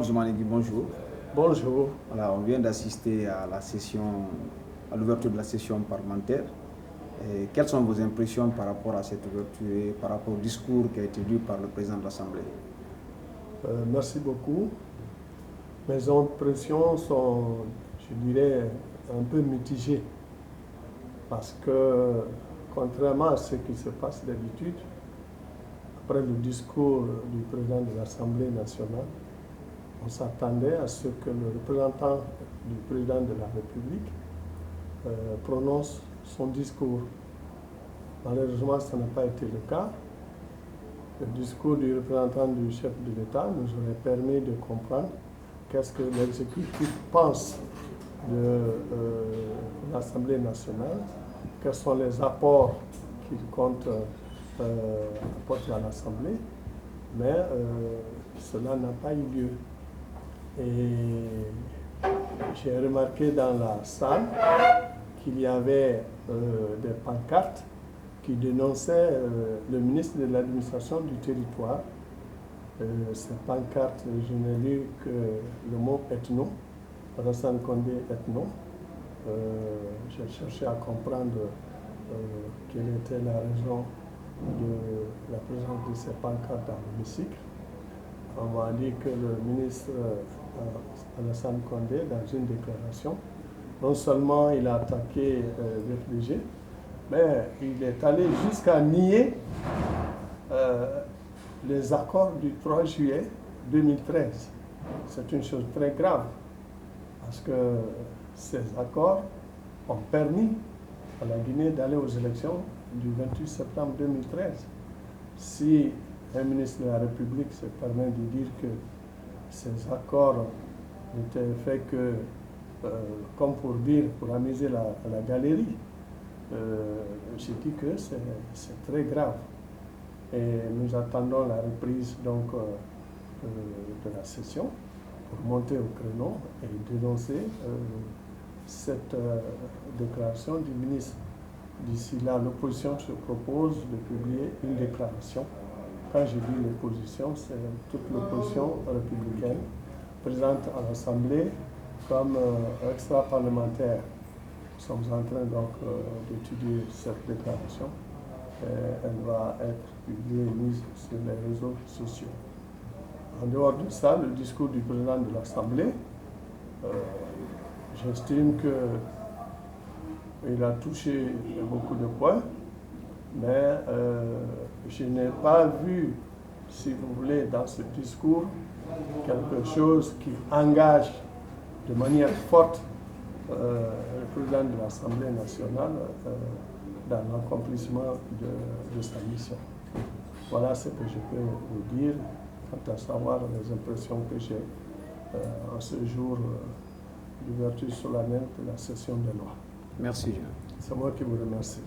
Zoumanegui, bonjour. Bonjour. Voilà, on vient d'assister à à l'ouverture de la session parlementaire. Et quelles sont vos impressions par rapport à cette ouverture et par rapport au discours qui a été lu par le président de l'Assemblée? Merci beaucoup. Mes impressions sont, je dirais, un peu mitigées parce que, contrairement à ce qui se passe d'habitude, après le discours du président de l'Assemblée nationale, on s'attendait à ce que le représentant du président de la République prononce son discours. Malheureusement, ça n'a pas été le cas. Le discours du représentant du chef de l'État nous aurait permis de comprendre qu'est-ce que l'exécutif pense de l'Assemblée nationale, quels sont les apports qu'il compte apporter à l'Assemblée, mais cela n'a pas eu lieu. Et j'ai remarqué dans la salle qu'il y avait des pancartes qui dénonçaient le ministre de l'administration du territoire. Ces pancartes, je n'ai lu que le mot ethno, Alassane Condé ethno. J'ai cherché à comprendre quelle était la raison de la présence de ces pancartes dans l'hémicycle. On m'a dit que le ministre Alassane Condé, dans une déclaration, non seulement il a attaqué l'FDG, mais il est allé jusqu'à nier les accords du 3 juillet 2013. C'est une chose très grave, parce que ces accords ont permis à la Guinée d'aller aux élections du 28 septembre 2013. Si un ministre de la République se permet de dire que ces accords n'étaient faits que, comme pour dire, pour amuser la galerie, je dis que c'est très grave. Et nous attendons la reprise donc, de la session pour monter au créneau et dénoncer cette déclaration du ministre. D'ici là, l'opposition se propose de publier une déclaration. Quand je dis l'opposition, c'est toute l'opposition républicaine présente à l'Assemblée comme extra-parlementaire. Nous sommes en train donc d'étudier cette déclaration. Elle va être publiée et mise sur les réseaux sociaux. En dehors de ça, le discours du président de l'Assemblée, j'estime qu'il a touché beaucoup de points, mais je n'ai pas vu, si vous voulez, dans ce discours, quelque chose qui engage de manière forte le président de l'Assemblée nationale dans l'accomplissement de sa mission. Voilà ce que je peux vous dire quant à savoir les impressions que j'ai en ce jour d'ouverture solennelle de la session des lois. Merci. C'est moi qui vous remercie.